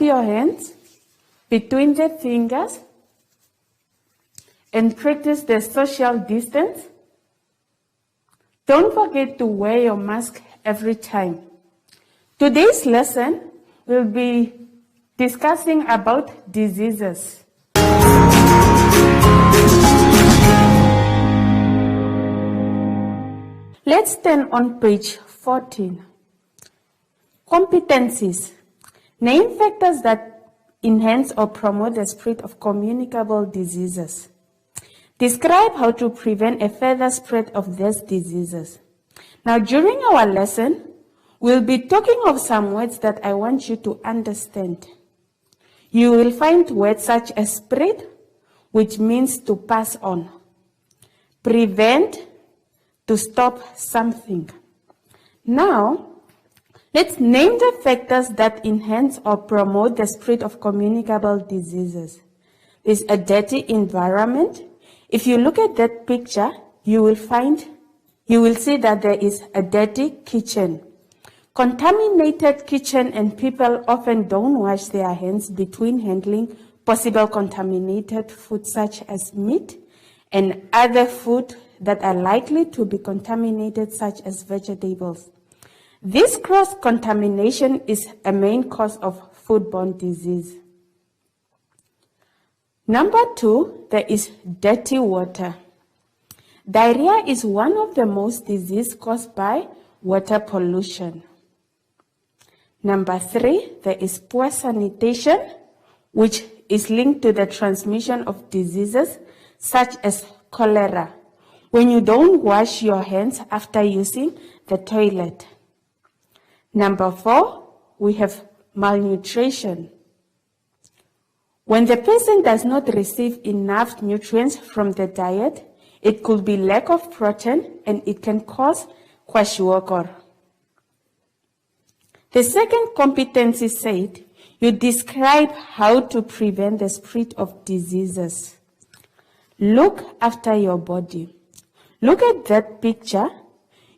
your hands between the fingers and practice the social distance. Don't forget to wear your mask every time. Today's lesson will be discussing about diseases. Let's turn on page 14. Competencies. Name factors that enhance or promote the spread of communicable diseases. Describe how to prevent a further spread of these diseases. Now, during our lesson, we'll be talking of some words that I want you to understand. You will find words such as spread, which means to pass on. Prevent, to stop something. Now, let's name the factors that enhance or promote the spread of communicable diseases. There's a dirty environment. If you look at that picture, you will see that there is a dirty kitchen. Contaminated kitchen, and people often don't wash their hands between handling possible contaminated food such as meat and other food that are likely to be contaminated such as vegetables. This cross-contamination is a main cause of foodborne disease. Number 2, there is dirty water. Diarrhea is one of the most diseases caused by water pollution. Number 3, there is poor sanitation, which is linked to the transmission of diseases such as cholera, when you don't wash your hands after using the toilet. Number 4, we have malnutrition. When the person does not receive enough nutrients from the diet, it could be lack of protein and it can cause kwashiorkor. The second competency said, you describe how to prevent the spread of diseases. Look after your body. Look at that picture.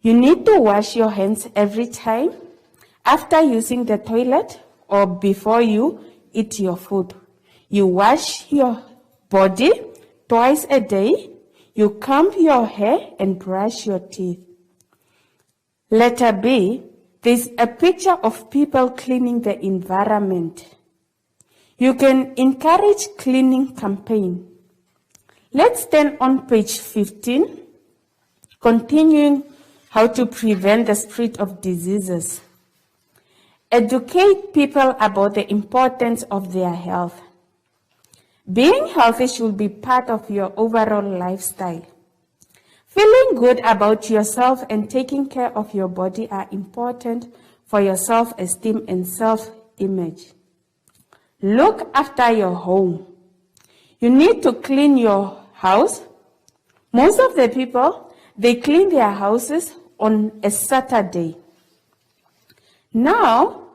You need to wash your hands every time after using the toilet or before you eat your food. You wash your body twice a day. You comb your hair and brush your teeth. Letter B, there's a picture of people cleaning the environment. You can encourage cleaning campaign. Let's turn on page 15, continuing how to prevent the spread of diseases. Educate people about the importance of their health. Being healthy should be part of your overall lifestyle. Feeling good about yourself and taking care of your body are important for your self-esteem and self-image. Look after your home. You need to clean your house. Most of the people, they clean their houses on a Saturday. Now,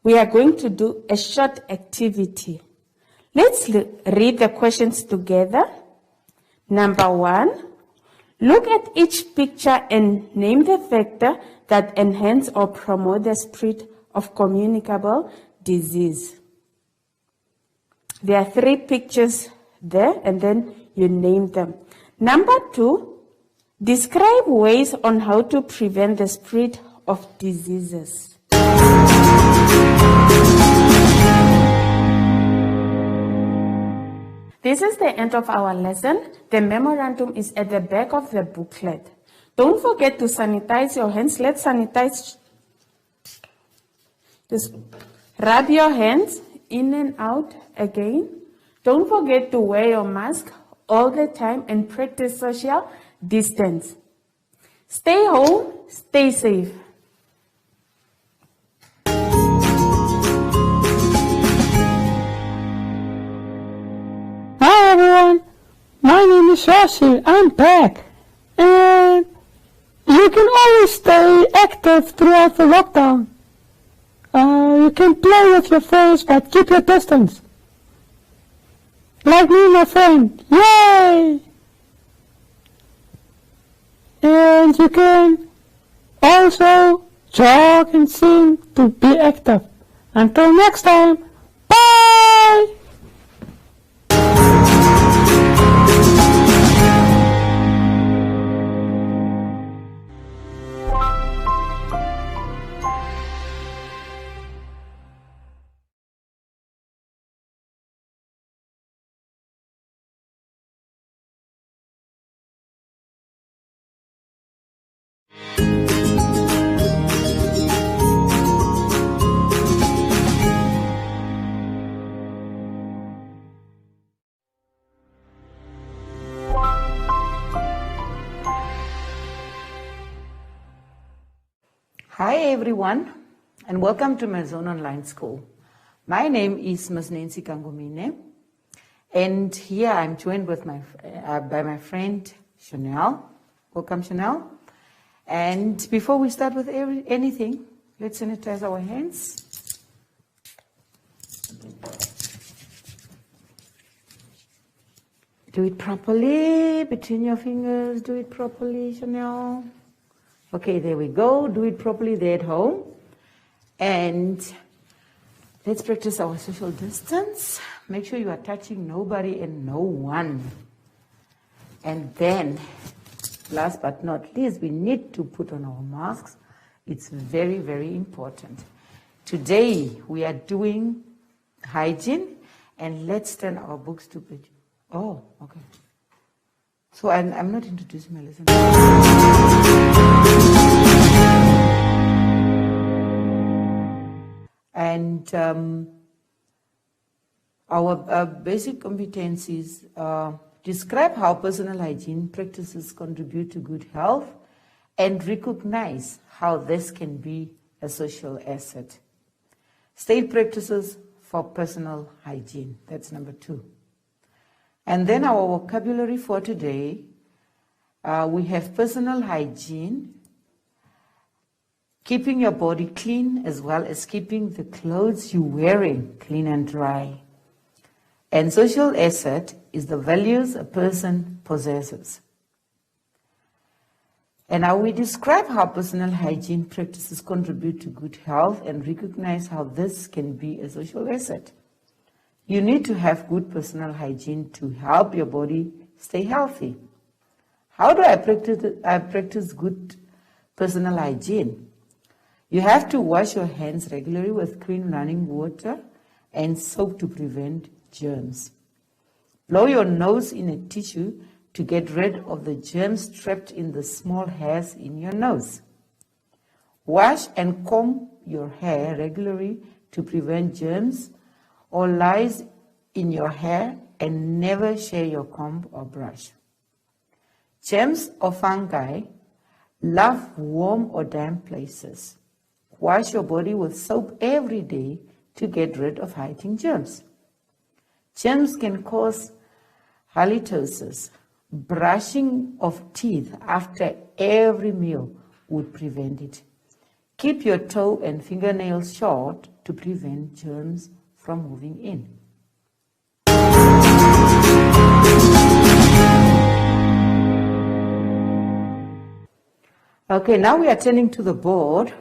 we are going to do a short activity. Let's read the questions together. Number 1, look at each picture and name the factor that enhance or promote the spread of communicable disease. There are 3 pictures there, and then you name them. Number 2, describe ways on how to prevent the spread of diseases. This is the end of our lesson. The memorandum is at the back of the booklet. Don't forget to sanitize your hands. Let's sanitize. Just rub your hands in and out again. Don't forget to wear your mask all the time and practice social distance. Stay home, stay safe. Hi everyone, my name is Shashi. I'm back. And you can always stay active throughout the lockdown. You can play with your friends, but keep your distance. Like me and my friend. Yay! And you can also jog and sing to be active. Until next time, Hi everyone, and welcome to my Zone Online School. My name is Ms. Nancy Kangomine, and here I'm joined with by my friend Chanel. Welcome, Chanel. And before we start with anything, let's sanitize our hands. Do it properly between your fingers. Do it properly, Chanel. Okay, there we go. Do it properly there at home. And let's practice our social distance. Make sure you are touching nobody and no one. And then, last but not least, we need to put on our masks. It's very, very important. Today, we are doing hygiene, and let's turn our books to page. Oh, okay. So I'm not introducing my lesson. And our basic competencies describe how personal hygiene practices contribute to good health and recognize how this can be a social asset. State practices for personal hygiene. That's number 2. And then our vocabulary for today, we have personal hygiene, keeping your body clean as well as keeping the clothes you're wearing clean and dry. And social asset is the values a person possesses. And now we describe how personal hygiene practices contribute to good health and recognize how this can be a social asset. You need to have good personal hygiene to help your body stay healthy. How do I practice good personal hygiene? You have to wash your hands regularly with clean running water and soap to prevent germs. Blow your nose in a tissue to get rid of the germs trapped in the small hairs in your nose. Wash and comb your hair regularly to prevent germs or lice in your hair, and never share your comb or brush. Germs or fungi love warm or damp places. Wash your body with soap every day to get rid of hiding germs. Germs can cause halitosis. Brushing of teeth after every meal would prevent it. Keep your toe and fingernails short to prevent germs from moving in. Okay, now we are turning to the board.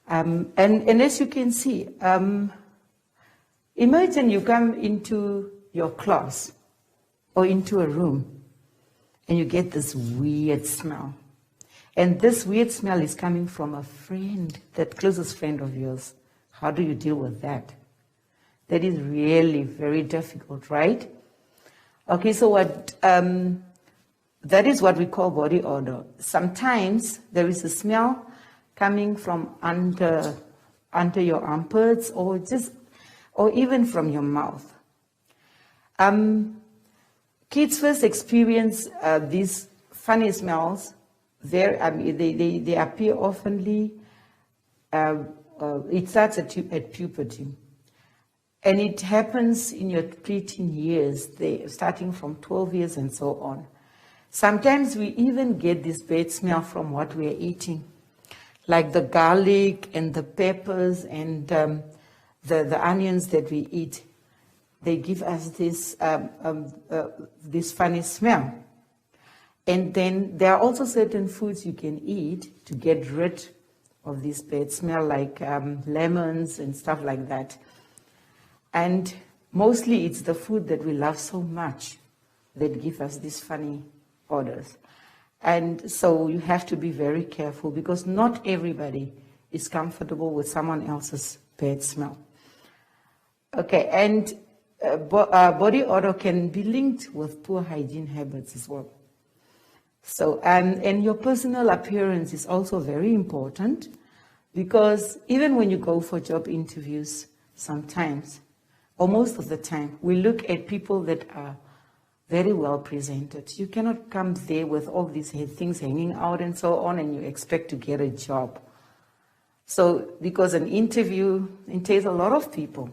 And as you can see, imagine you come into your class or into a room and you get this weird smell. And this weird smell is coming from a friend, that closest friend of yours. How do you deal with that? That is really very difficult, right? Okay, so that is what we call body odor. Sometimes there is a smell coming from under your armpits or even from your mouth. Kids first experience these funny smells. They appear oftenly. It starts at puberty. And it happens in your preteen years, starting from 12 years and so on. Sometimes we even get this bad smell from what we are eating, like the garlic and the peppers and the onions that we eat. They give us this funny smell. And then there are also certain foods you can eat to get rid of this bad smell, like lemons and stuff like that. And mostly it's the food that we love so much that give us these funny odors. And so you have to be very careful because not everybody is comfortable with someone else's bad smell. Okay, and body odor can be linked with poor hygiene habits as well. So, and your personal appearance is also very important because even when you go for job interviews, sometimes, or most of the time, we look at people that are very well presented. You cannot come there with all these things hanging out and so on, and you expect to get a job. So, because an interview entails a lot of people.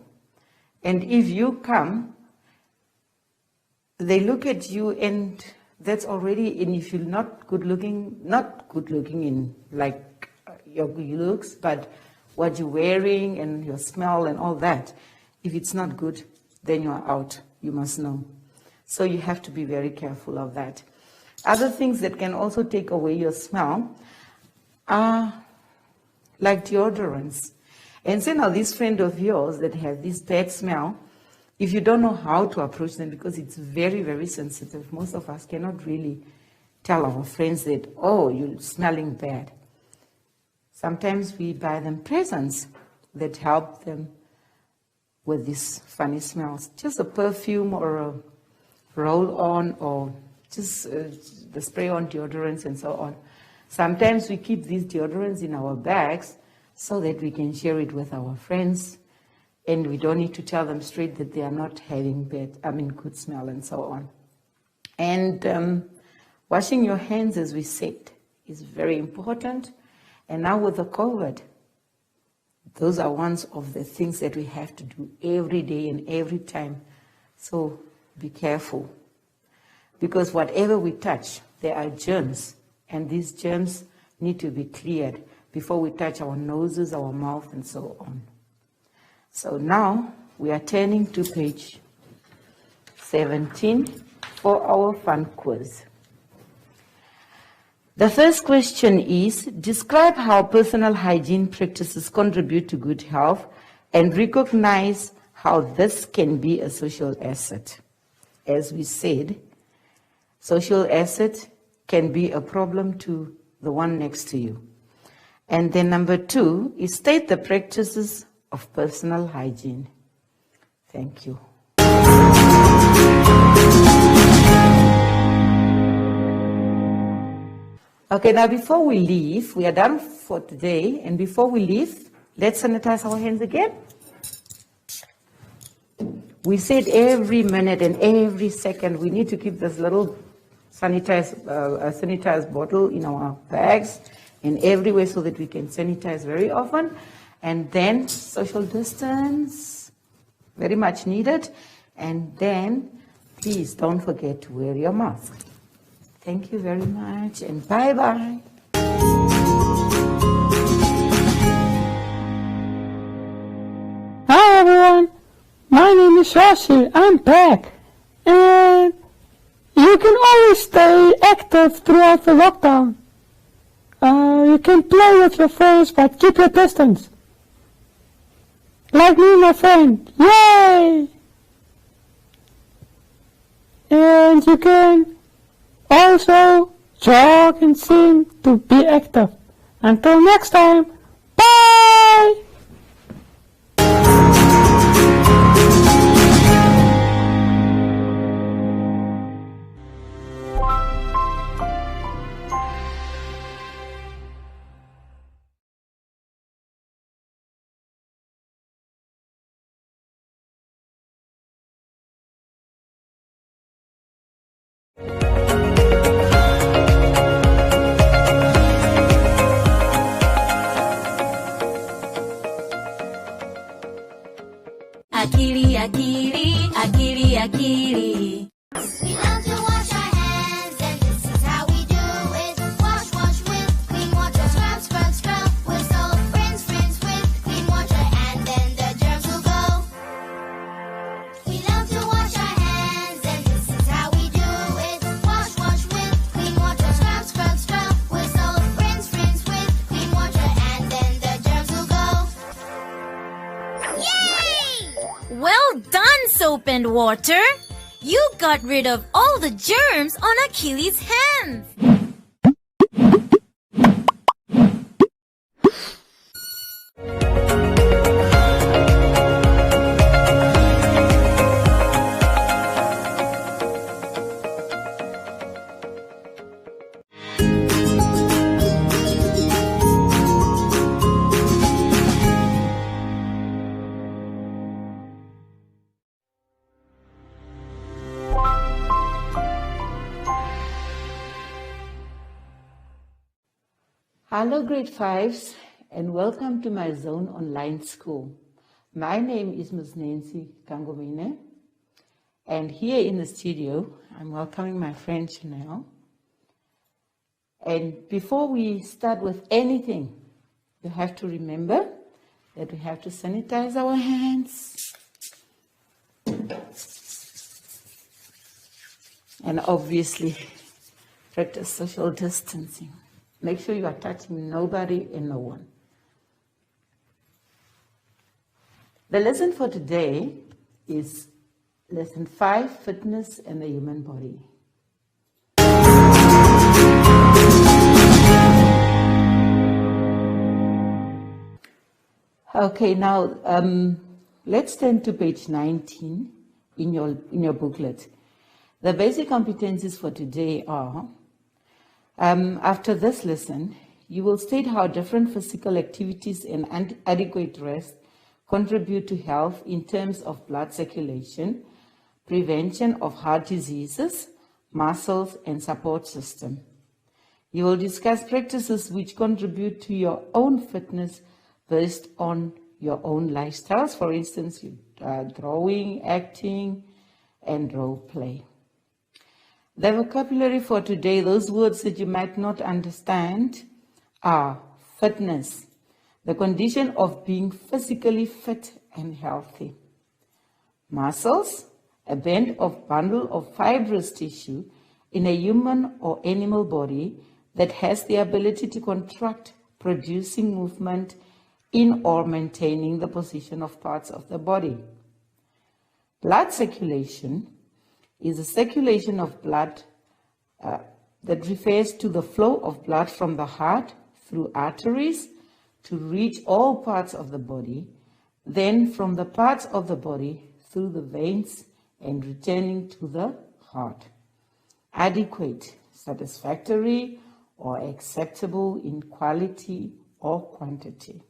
And if you come, they look at you, and that's already, and if you're not good looking in like your looks, but what you're wearing and your smell and all that, if it's not good, then you are out. You must know. So you have to be very careful of that. Other things that can also take away your smell are like deodorants. And so now these friends of yours that have this bad smell, if you don't know how to approach them, because it's very, very sensitive, most of us cannot really tell our friends that, oh, you're smelling bad. Sometimes we buy them presents that help them with these funny smells. Just a perfume or a roll-on, or just the spray-on deodorants and so on. Sometimes we keep these deodorants in our bags so that we can share it with our friends, and we don't need to tell them straight that they are not having good smell and so on. And washing your hands, as we said, is very important. And now with the COVID, those are one of the things that we have to do every day and every time. So be careful, because whatever we touch, there are germs, and these germs need to be cleared before we touch our noses, our mouth, and so on. So now we are turning to page 17 for our fun quiz. The first question is, describe how personal hygiene practices contribute to good health and recognize how this can be a social asset. As we said, social asset can be a problem to the one next to you. And then number 2 is state the practices of personal hygiene. Thank you. Okay, now before we leave, we are done for today, and before we leave, let's sanitize our hands again. We said every minute and every second we need to keep this little sanitized bottle in our bags and everywhere so that we can sanitize very often. And then social distance, very much needed. And then please don't forget to wear your mask. Thank you very much, and bye-bye. Hi everyone, my name is Rossi, I'm back. And you can always stay active throughout the lockdown. You can play with your friends, but keep your distance. Like me and my friend, yay! And you can also jog and sing to be active. Until next time, bye! Akili, akili, akili, akili. We love to wash our hands, and this is how we do it. Wash, wash with clean water. Scrub, scrub, scrub with soap. Rinse, rinse with clean water, and then the germs will go. We love to wash our hands, and this is how we do it. Wash, wash with clean water. Scrub, scrub, scrub with soap. Rinse, rinse with clean water, and then the germs will go. Yay! Well done, soap and water. You got rid of all the germs on Achilles' hands. Hello grade 5s and welcome to my Zone Online School. My name is Ms. Nancy Kangomine, and here in the studio I'm welcoming my friend Chanel. And before we start with anything, you have to remember that we have to sanitize our hands and obviously practice social distancing. Make sure you are touching nobody and no one. The lesson for today is lesson 5, Fitness and the Human Body. Okay, now let's turn to page 19 in your booklet. The basic competencies for today are, after this lesson, you will state how different physical activities and adequate rest contribute to health in terms of blood circulation, prevention of heart diseases, muscles, and support system. You will discuss practices which contribute to your own fitness based on your own lifestyles, for instance, drawing, acting, and role play. The vocabulary for today, those words that you might not understand are fitness, the condition of being physically fit and healthy. Muscles, a bundle of fibrous tissue in a human or animal body that has the ability to contract, producing movement in or maintaining the position of parts of the body. Blood circulation is a circulation of blood that refers to the flow of blood from the heart through arteries to reach all parts of the body, then from the parts of the body through the veins and returning to the heart. Adequate, satisfactory, or acceptable in quality or quantity.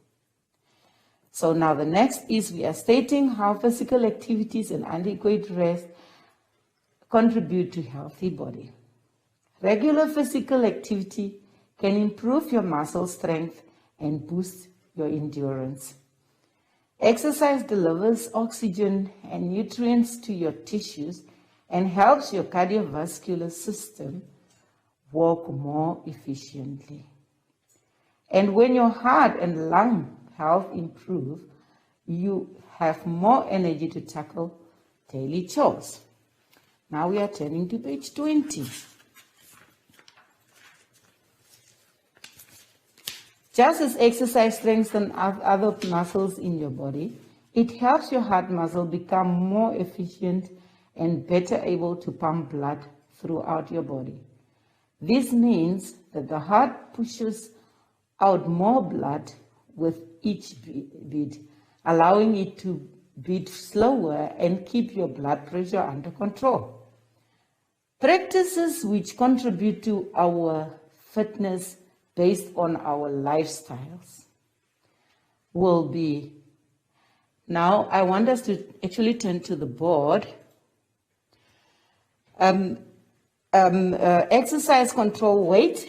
So now the next is we are stating how physical activities and adequate rest contribute to healthy body. Regular physical activity can improve your muscle strength and boost your endurance. Exercise delivers oxygen and nutrients to your tissues and helps your cardiovascular system work more efficiently. And when your heart and lung health improve, you have more energy to tackle daily chores. Now we are turning to page 20. Just as exercise strengthens other muscles in your body, it helps your heart muscle become more efficient and better able to pump blood throughout your body. This means that the heart pushes out more blood with each beat, allowing it to beat slower and keep your blood pressure under control. Practices which contribute to our fitness based on our lifestyles will be, now I want us to actually turn to the board. Exercise control weight.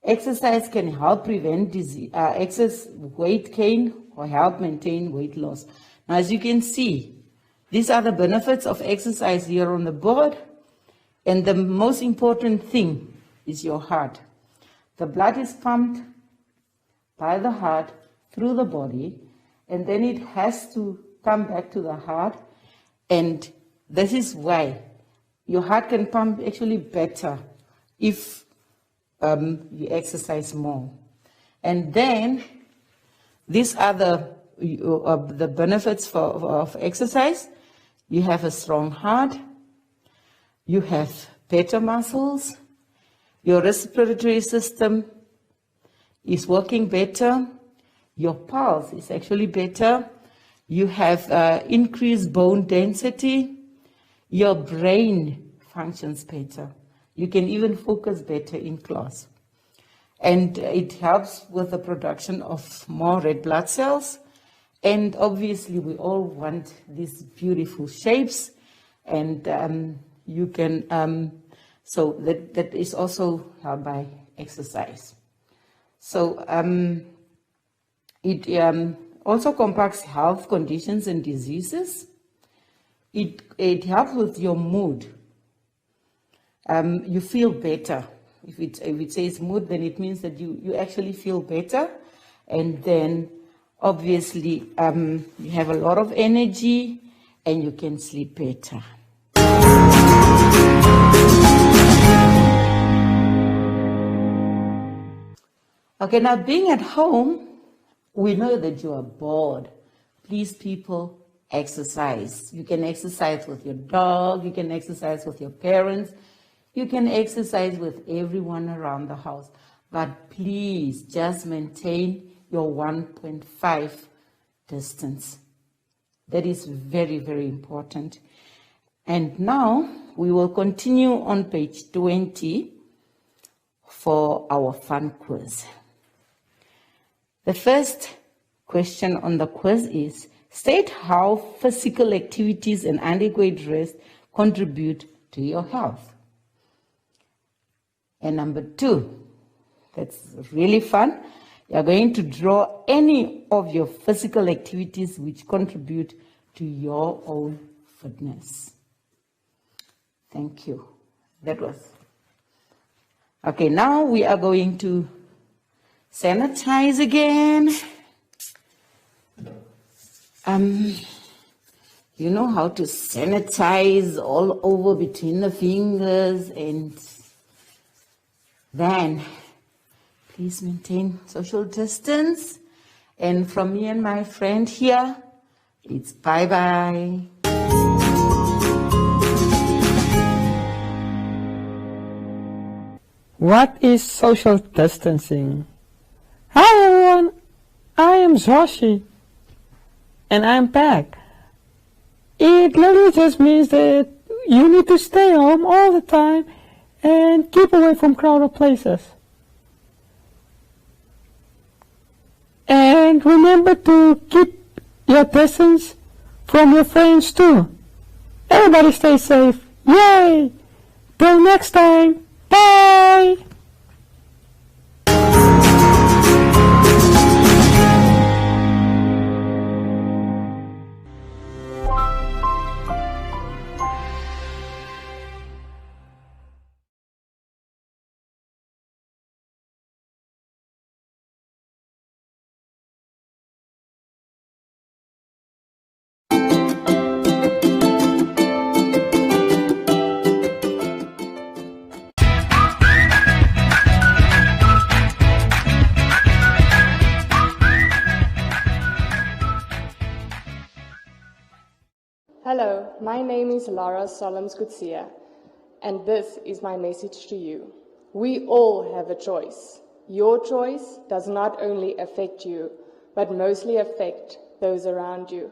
Exercise can help prevent disease, excess weight gain or help maintain weight loss. Now, as you can see, these are the benefits of exercise here on the board. And the most important thing is your heart. The blood is pumped by the heart through the body, and then it has to come back to the heart. And this is why your heart can pump actually better if you exercise more. And then these are the benefits of exercise. You have a strong heart. You have better muscles. Your respiratory system is working better. Your pulse is actually better. You have increased bone density. Your brain functions better. You can even focus better in class. And it helps with the production of more red blood cells. And obviously, we all want these beautiful shapes. And you can, so that is also helped by exercise. So it also compacts health conditions and diseases. It helps with your mood. You feel better. If it says mood, then it means that you actually feel better. And then obviously you have a lot of energy and you can sleep better. Okay, now being at home, we know that you are bored. Please, people, exercise. You can exercise with your dog, you can exercise with your parents, you can exercise with everyone around the house. But please just maintain your 1.5 distance. That is very, very important. And now we will continue on page 20 for our fun quiz. The first question on the quiz is, state how physical activities and adequate rest contribute to your health. And number 2, that's really fun. You're going to draw any of your physical activities which contribute to your own fitness. Thank you. That was. Okay, now we are going to sanitize again. You know how to sanitize all over between the fingers, and then please maintain social distance. And from me and my friend here, it's bye-bye. What is social distancing? Hi everyone, I am Zoshi, and I'm back. It literally just means that you need to stay home all the time and keep away from crowded places. And remember to keep your distance from your friends too. Everybody stay safe. Yay! Till next time. Bye! Hello, my name is Lara Solomskutsia, and this is my message to you. We all have a choice. Your choice does not only affect you, but mostly affect those around you.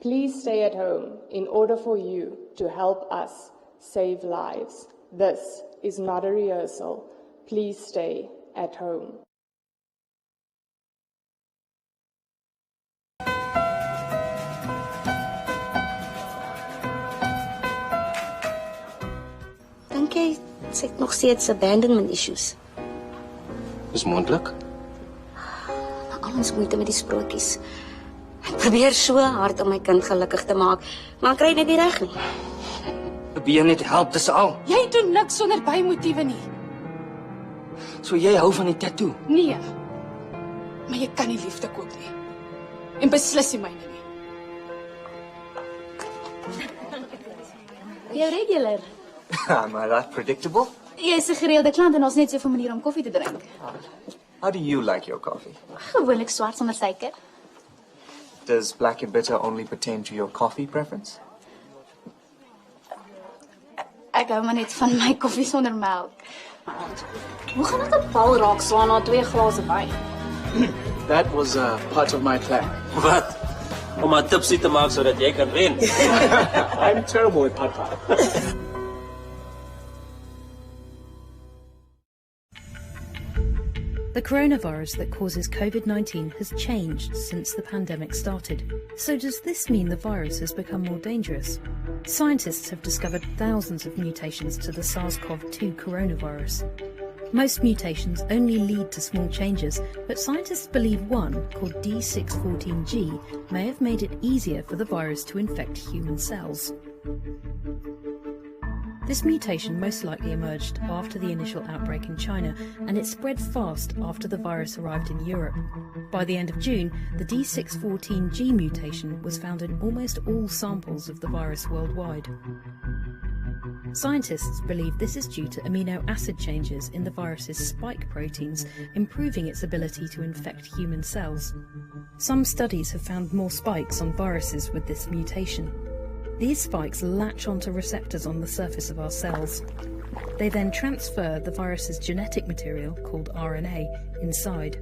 Please stay at home in order for you to help us save lives. This is not a rehearsal. Please stay at home. Dink jy sy het nog steeds abandonment issues? Is moontlik. Al ons moeite met die sprokies. Ek probeer so hard om my kind gelukkig te maak, maar ek kry dit nie reg nie. Probeer net help, dis al. Jy doen niks sonder bymotiewe nie. So jy hou van die tattoo? Nee. Maar jy kan nie liefde koop nie. En beslis nie myne nie. Jy regular. Am I that predictable? Jy is 'n gereelde klant en ons net so 'n manier om koffie te drink. How do you like your coffee? Gewoonlik swart sonder suiker. Does black and bitter only pertain to your coffee preference? Ek hou maar net van my koffie sonder melk. Hoe gaan dit op bal raak slaan na 2 glase wyn? That was part of my plan. Wat? Om haar tipsy te maak sodat jy kan wen. I'm terrible at putt-putt. The coronavirus that causes COVID-19 has changed since the pandemic started. So does this mean the virus has become more dangerous? Scientists have discovered thousands of mutations to the SARS-CoV-2 coronavirus. Most mutations only lead to small changes, but scientists believe one, called D614G, may have made it easier for the virus to infect human cells. This mutation most likely emerged after the initial outbreak in China, and it spread fast after the virus arrived in Europe. By the end of June, the D614G mutation was found in almost all samples of the virus worldwide. Scientists believe this is due to amino acid changes in the virus's spike proteins, improving its ability to infect human cells. Some studies have found more spikes on viruses with this mutation. These spikes latch onto receptors on the surface of our cells. They then transfer the virus's genetic material, called RNA, inside.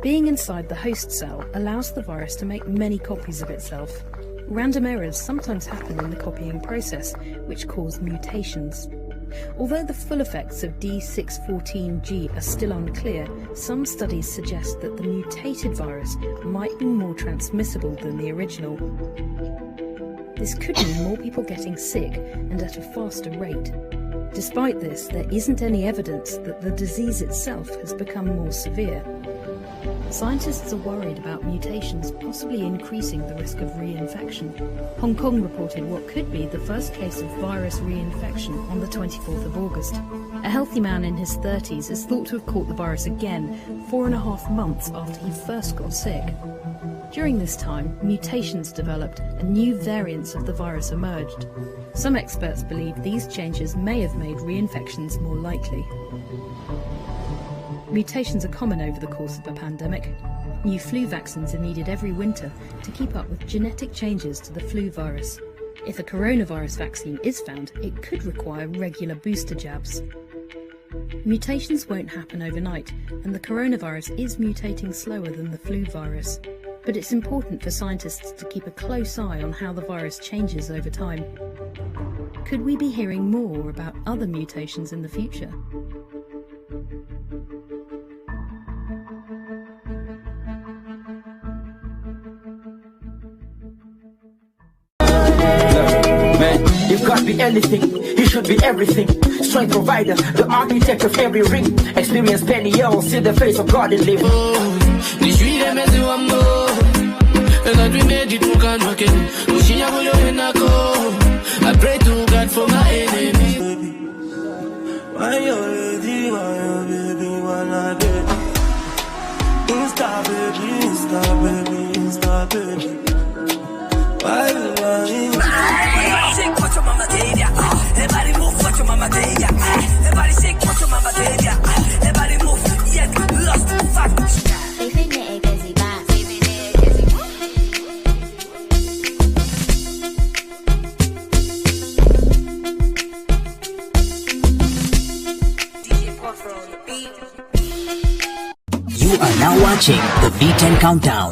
Being inside the host cell allows the virus to make many copies of itself. Random errors sometimes happen in the copying process, which cause mutations. Although the full effects of D614G are still unclear, some studies suggest that the mutated virus might be more transmissible than the original. This could mean more people getting sick and at a faster rate. Despite this, there isn't any evidence that the disease itself has become more severe. Scientists are worried about mutations possibly increasing the risk of reinfection. Hong Kong reported what could be the first case of virus reinfection on the 24th of August. A healthy man in his 30s is thought to have caught the virus again 4.5 months after he first got sick. During this time, mutations developed and new variants of the virus emerged. Some experts believe these changes may have made reinfections more likely. Mutations are common over the course of a pandemic. New flu vaccines are needed every winter to keep up with genetic changes to the flu virus. If a coronavirus vaccine is found, it could require regular booster jabs. Mutations won't happen overnight, and the coronavirus is mutating slower than the flu virus. But it's important for scientists to keep a close eye on how the virus changes over time. Could we be hearing more about other mutations in the future? You can't be anything, you should be everything. Strength provider, the architect of every ring. Experience penny years, see the face of God and live. I pray to God for my enemy. Why you ready, why you baby, why baby? Insta baby, Insta baby, Insta baby. Why you lying? Shake what your mama did, yeah. Everybody move what your mama did, yeah. Everybody shake what your mama did, yeah. Everybody move, yet lost, fuck. You are now watching the V10 Countdown.